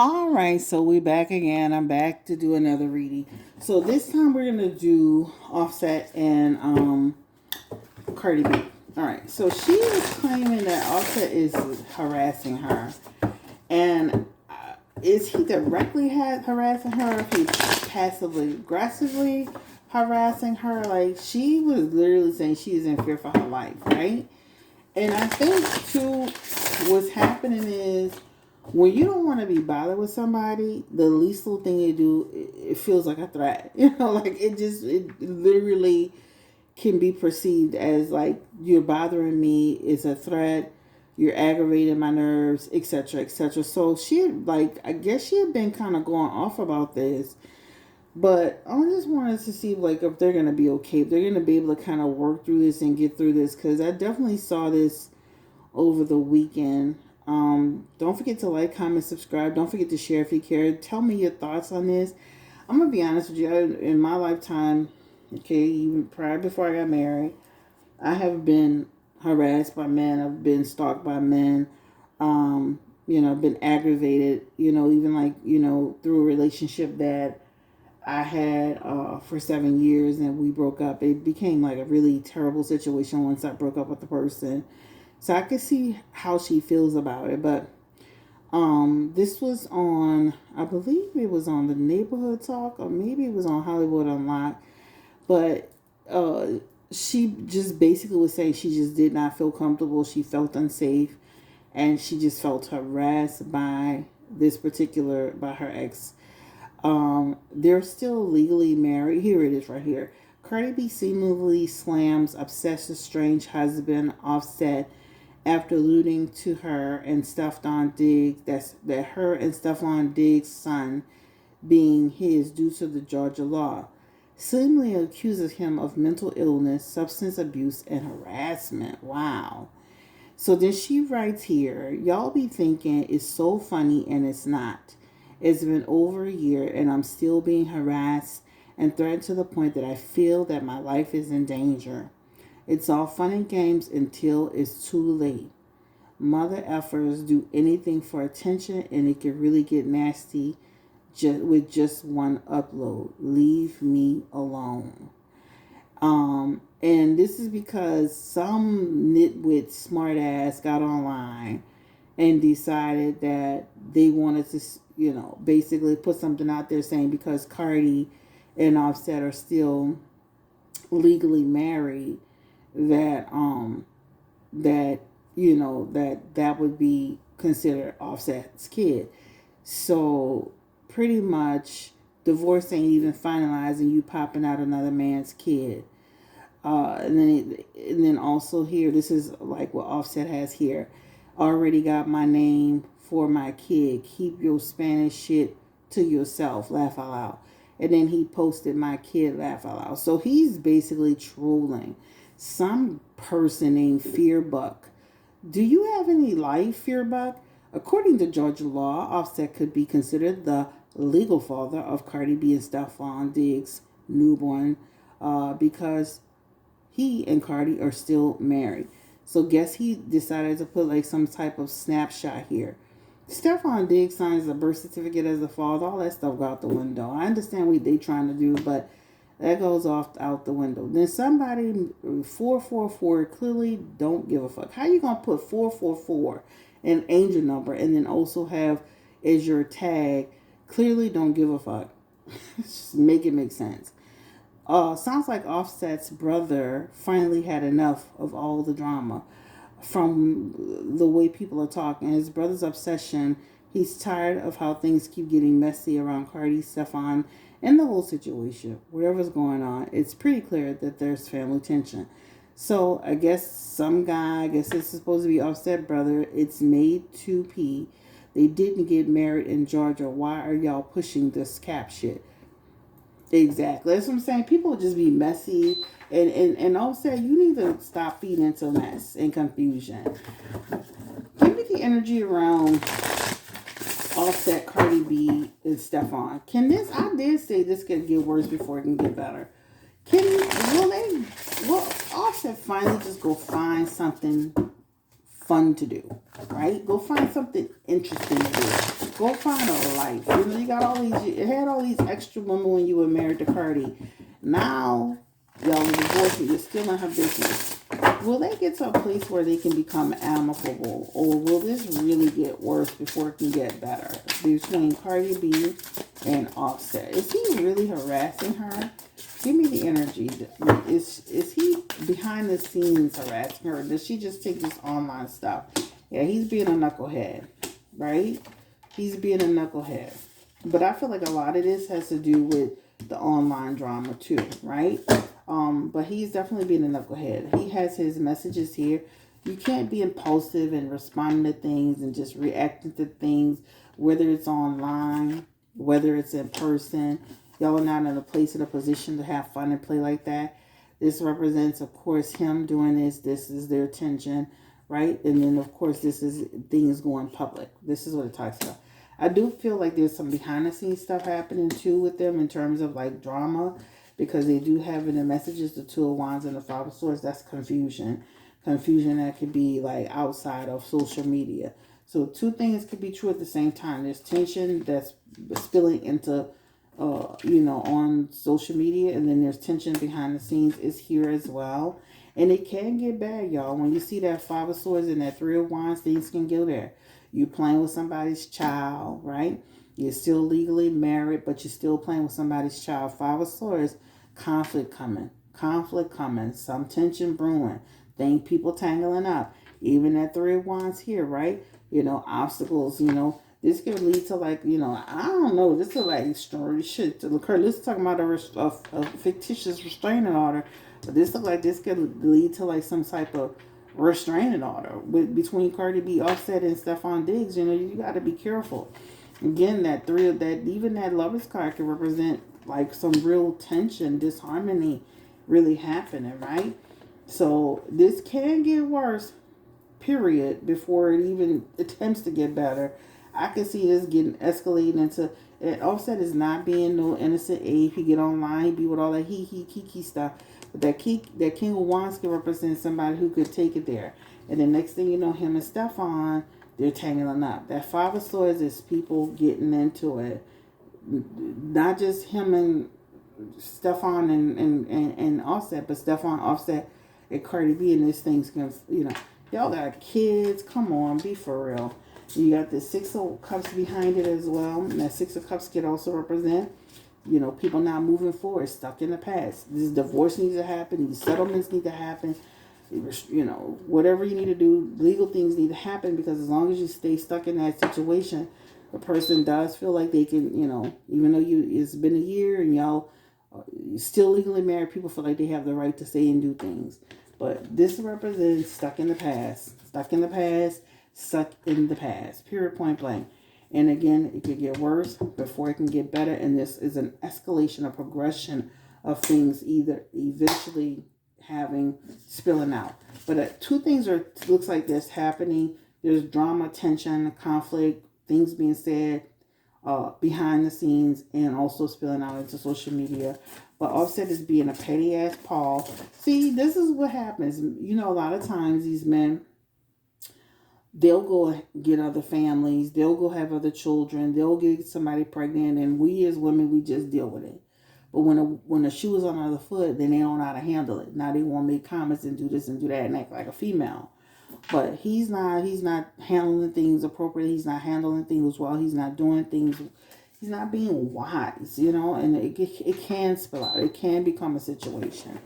All right, so we back again. I'm back to do another reading. So this time we're gonna do Offset and Cardi B. All right, so she is claiming that Offset is harassing her, and is he directly harassing her, or if he's passively aggressively harassing her? Like she was literally saying she is in fear for her life, right? And I think too, what's happening is when you don't want to be bothered with somebody, the least little thing you do, it feels like a threat. Like it literally can be perceived as like you're bothering me, is a threat, you're aggravating my nerves, etc., etc. So she had, like, I guess she had been kind of going off about this, but I just wanted to see like if they're gonna be okay, if they're gonna be able to kind of work through this and get through this, because I definitely saw this over the weekend. Don't forget to like, comment, subscribe. Don't forget to share if you care. Tell me your thoughts on this. I'm gonna be honest with you. In my lifetime, okay, even prior before I got married, I have been harassed by men. I've been stalked by men. Been aggravated. Even like through a relationship that I had for 7 years, and we broke up. It became like a really terrible situation once I broke up with the person. So I could see how she feels about it. But this was on, I believe it was on the Neighborhood Talk, or maybe it was on Hollywood Unlocked. But she just basically was saying she just did not feel comfortable. She felt unsafe, and she just felt harassed by by her ex. They're still legally married. Here it is right here. Cardi B seemingly slams obsessed estranged husband Offset after alluding to her and Stefon Diggs that her and Stefon Diggs' son being his due to the Georgia law. Seemingly accuses him of mental illness, substance abuse, and harassment. Wow. So then she writes here, y'all be thinking it's so funny and it's not. It's been over a year and I'm still being harassed and threatened to the point that I feel that my life is in danger. It's all fun and games until it's too late. Mother effers do anything for attention, and it can really get nasty with just one upload. Leave me alone. And this is because some nitwit smartass got online and decided that they wanted to, basically put something out there saying because Cardi and Offset are still legally married, that that would be considered Offset's kid. So pretty much divorce ain't even finalized and you popping out another man's kid. And then also here, this is like what Offset has here. Already got my name for my kid. Keep your Spanish shit to yourself. Laugh out loud. And then he posted my kid, laugh out loud. So he's basically trolling some person named Fearbuck. Do you have any life, Fearbuck? According to Georgia law, Offset could be considered the legal father of Cardi B and Stefon Diggs' newborn, because he and Cardi are still married. So guess he decided to put like some type of snapshot here. Stefon Diggs signs a birth certificate as a father. All that stuff go out the window. I understand what they trying to do, but that goes off out the window. Then somebody 444 clearly don't give a fuck. How you gonna put 444 an angel number and then also have as your tag clearly don't give a fuck? Just make it make sense. Sounds like Offset's brother finally had enough of all the drama from the way people are talking. His brother's obsession, he's tired of how things keep getting messy around Cardi, Stefon, and the whole situation. Whatever's going on, it's pretty clear that there's family tension. So I guess some guy, I guess this is supposed to be Offset brother, it's made 2P. They didn't get married in Georgia. Why are y'all pushing this cap shit? Exactly. That's what I'm saying. People just be messy. And Offset, you need to stop feeding into mess and confusion. Give me the energy around Offset, Cardi B, and Stefon. I did say this could get worse before it can get better. Will Offset finally just go find something fun to do, right? Go find something interesting to do. Go find a life. You know, you got all these. You had all these extra women when you were married to Cardi. Now, y'all divorced. You're still in her business. Will they get to a place where they can become amicable, or will this really get worse before it can get better between Cardi B and Offset? Is he really harassing her? Give me the energy. Is he behind the scenes harassing her? Or does she just take this online stuff? Yeah, he's being a knucklehead, right? He's being a knucklehead. But I feel like a lot of this has to do with the online drama too, right? But he's definitely being a knucklehead. He has his messages here. You can't be impulsive and responding to things and just reacting to things, whether it's online, whether it's in person. Y'all are not in a place in a position to have fun and play like that. This represents, of course, him doing this. This is their attention, right? And then, of course, this is things going public. This is what it talks about. I do feel like there's some behind the scenes stuff happening too with them in terms of like drama, because they do have in the messages the Two of Wands and the Five of Swords. That's confusion. Confusion that could be like outside of social media. So two things could be true at the same time. There's tension that's spilling into, on social media, and then there's tension behind the scenes is here as well. And it can get bad, y'all. When you see that Five of Swords and that Three of Wands, things can go there. You playing with somebody's child, right? You're still legally married, but you're still playing with somebody's child. Five of Swords, conflict coming. Conflict coming. Some tension brewing. People tangling up. Even that Three of Wands here, right? Obstacles, this could lead to like, I don't know. This is like story shit to occur. Let's talk about a fictitious restraining order. But this look like this could lead to like some type of restraining order between Cardi B, Offset, and Stefon Diggs. You got to be careful. Again, even that Lovers card can represent like some real tension, disharmony really happening, right? So this can get worse, period, before it even attempts to get better. I can see this getting escalating into. And Offset is not being no innocent ape. He get online, he be with all that kiki stuff. But that King of Wands can represent somebody who could take it there. And then next thing you know, him and Stefon, they're tangling up. That Five of Swords is people getting into it. Not just him and Stefon and Offset, but Stefon, Offset, and Cardi B, and this thing's gonna, y'all got kids. Come on, be for real. You got the Six of Cups behind it as well. And that Six of Cups could also represent, people not moving forward, stuck in the past. This divorce needs to happen. These settlements need to happen. Whatever you need to do, legal things need to happen, because as long as you stay stuck in that situation, the person does feel like they can, even though it's been a year and y'all still legally married, people feel like they have the right to say and do things. But this represents stuck in the past. Stuck in the past. Stuck in the past. Period, point blank. And again, it could get worse before it can get better. And this is an escalation, a progression of things either eventually spilling out. But two things looks like this happening. There's drama, tension, conflict, things being said behind the scenes, and also spilling out into social media. But Offset is being a petty ass Paul. See, this is what happens. A lot of times these men, they'll go get other families. They'll go have other children. They'll get somebody pregnant. And we as women, we just deal with it. But when the shoe is on the other foot, then they don't know how to handle it. Now they want to make comments and do this and do that and act like a female. But he's not handling things appropriately. He's not handling things well. He's not doing things. He's not being wise, and it can spill out. It can become a situation.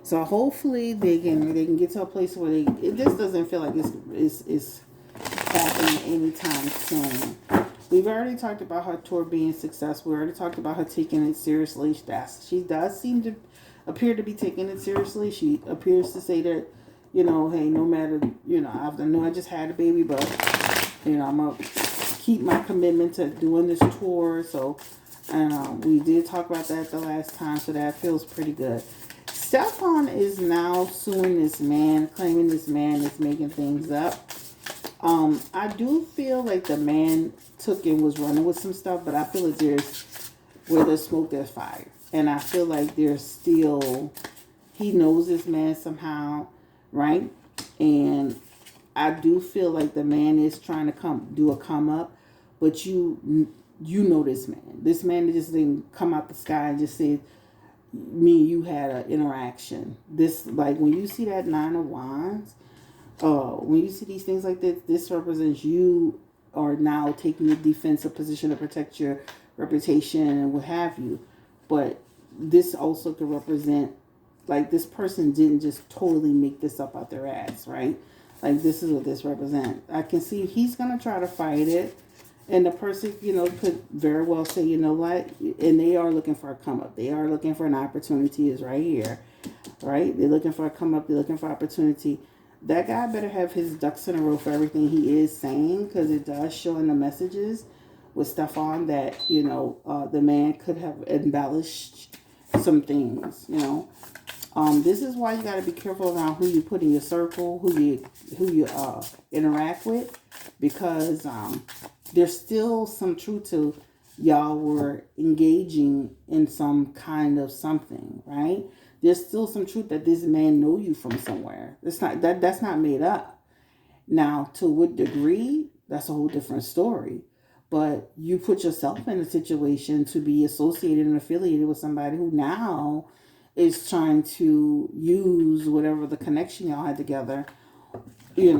So hopefully they can get to a place where this doesn't feel like it's happening anytime soon. We've already talked about her tour being successful. We already talked about her taking it seriously. She does seem to appear to be taking it seriously. She appears to say that, hey, no matter, I know I just had a baby, but, I'm going to keep my commitment to doing this tour. So, and we did talk about that the last time, so that feels pretty good. Stefon is now suing this man, claiming this man is making things up. I do feel like the man took and was running with some stuff, but I feel like where there's smoke, there's fire. And I feel like he knows this man somehow, right? And I do feel like the man is trying to do a come up, but you know this man. This man just didn't come out the sky and just say, me and you had an interaction. This, like, when you see that Nine of Wands, when you see these things like this represents you are now taking a defensive position to protect your reputation and what have you. But this also could represent, like, this person didn't just totally make this up out their ass, right? Like, this is what this represents. I can see he's going to try to fight it. And the person, could very well say, you know what? And they are looking for a come up. They are looking for an opportunity, is right here, right? They're looking for a come up. They're looking for opportunity. That guy better have his ducks in a row for everything he is saying, because it does show in the messages with Stefon that, the man could have embellished some things, This is why you got to be careful around who you put in your circle, who you interact with, because there's still some truth to y'all were engaging in some kind of something, right? There's still some truth that this man know you from somewhere. It's not that's not made up. Now, to what degree, that's a whole different story. But you put yourself in a situation to be associated and affiliated with somebody who now is trying to use whatever the connection y'all had together, to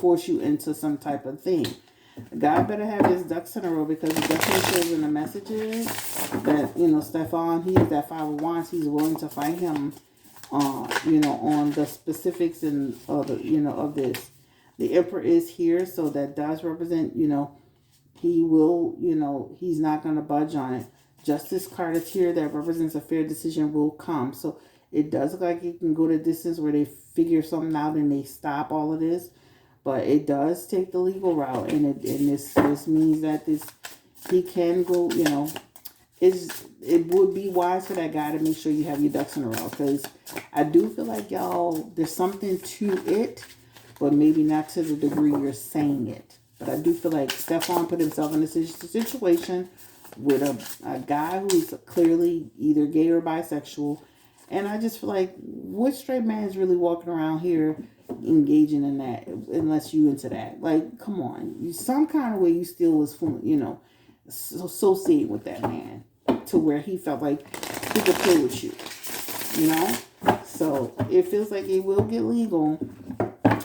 force you into some type of thing. God better have his ducks in a row, because it definitely shows in the messages that, Stefon, he's that 5 of Wands, he's willing to fight him, on the specifics and of this. The Emperor is here, so that does represent, he will, he's not going to budge on it. Justice card is here, that represents a fair decision will come. So it does look like it can go to distance where they figure something out and they stop all of this. But it does take the legal route, and this means that he can go, it would be wise for that guy to make sure you have your ducks in a row, because I do feel like, y'all, there's something to it, but maybe not to the degree you're saying it. But I do feel like Stefon put himself in a situation with a guy who is clearly either gay or bisexual. And I just feel like, what straight man is really walking around here engaging in that, unless you into that? Like, come on. Some kind of way you still was, associated with that man to where he felt like he could play with you, So it feels like it will get legal,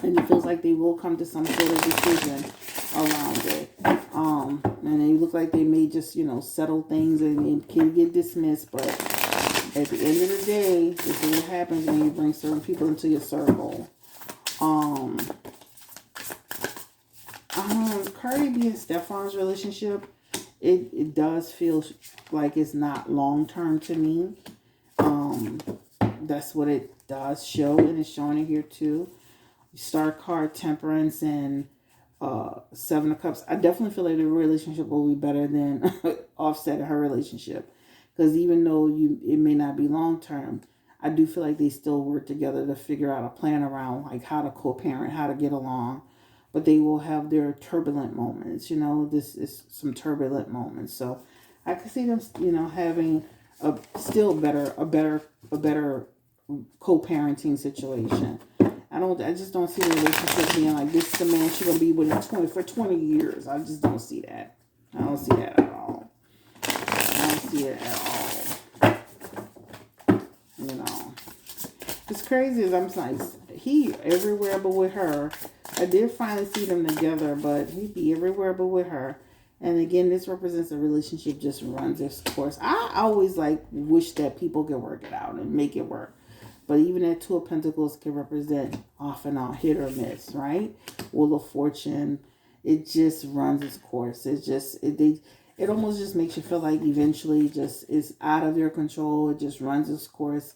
and it feels like they will come to some sort of decision around it. And they look like they may just, settle things and it can get dismissed, but at the end of the day, this is what happens when you bring certain people into your circle. Cardi B and Stefon's relationship, it does feel like it's not long term to me. That's what it does show, and it's showing it here too. Star card, Temperance, and 7 of Cups. I definitely feel like the relationship will be better than Offset and her relationship. Because even though it may not be long term, I do feel like they still work together to figure out a plan around, like, how to co-parent, how to get along. But they will have their turbulent moments. This is some turbulent moments. So I could see them, having a better co-parenting situation. I just don't see the relationship being like, this is the man she's gonna be with for 20 years. I just don't see that. I don't see that at all. I don't see it at all. It's crazy as I'm like, he everywhere but with her. I did finally see them together, but he'd be everywhere but with her. And again, this represents a relationship just runs its course. I always wish that people could work it out and make it work. But even that 2 of Pentacles can represent off and on, hit or miss, right? Wheel of Fortune, it just runs its course. It almost just makes you feel like eventually just is out of your control. It just runs its course,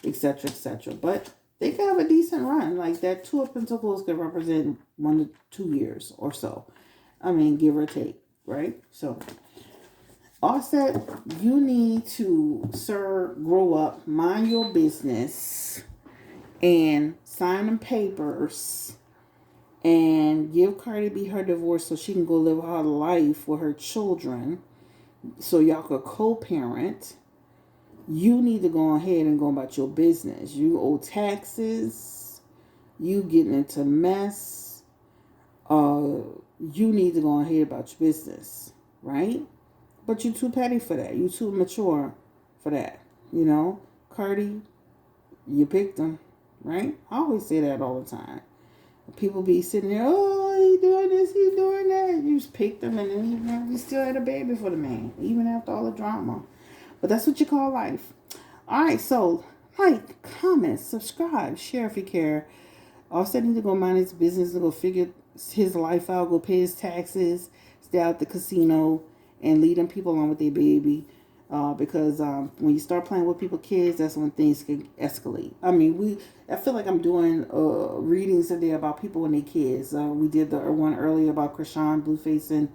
etc., etc. But they can have a decent run. Like that 2 of Pentacles could represent 1 to 2 years or so. I mean, give or take, right? So Offset, you need to, sir, grow up, mind your business, and sign them papers, and give Cardi B her divorce so she can go live her life with her children, so y'all could co-parent. You need to go ahead and go about your business. You owe taxes. you getting into mess, you need to go ahead about your business, right? But you too petty for that. You too mature for that. You know, Cardi, you picked him, right? I always say that all the time. People be sitting there, oh, he doing this, he doing that. You just picked him, and then you still had a baby for the man, even after all the drama. But that's what you call life. All right, so like, comment, subscribe, share if you care. Offset need to go mind his business, to go figure his life out, go pay his taxes, stay out the casino, and lead them people on with their baby. Because when you start playing with people's kids, that's when things can escalate. I mean, I feel like I'm doing readings today about people and their kids. We did the one earlier about Krishan, Blueface, and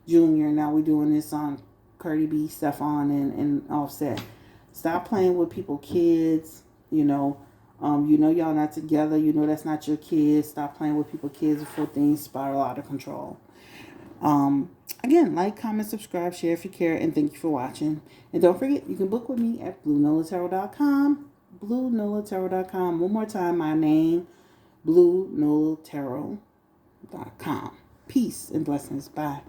Junior. Now we're doing this on Cardi B, Stefon, and Offset. Stop playing with people's kids. You know y'all not together. You know that's not your kids. Stop playing with people's kids before things spiral out of control. Again, like, comment, subscribe, share if you care, and thank you for watching. And don't forget, you can book with me at BlueNolaTarot.com. BlueNolaTarot.com. One more time, my name, BlueNolaTarot.com. Peace and blessings. Bye.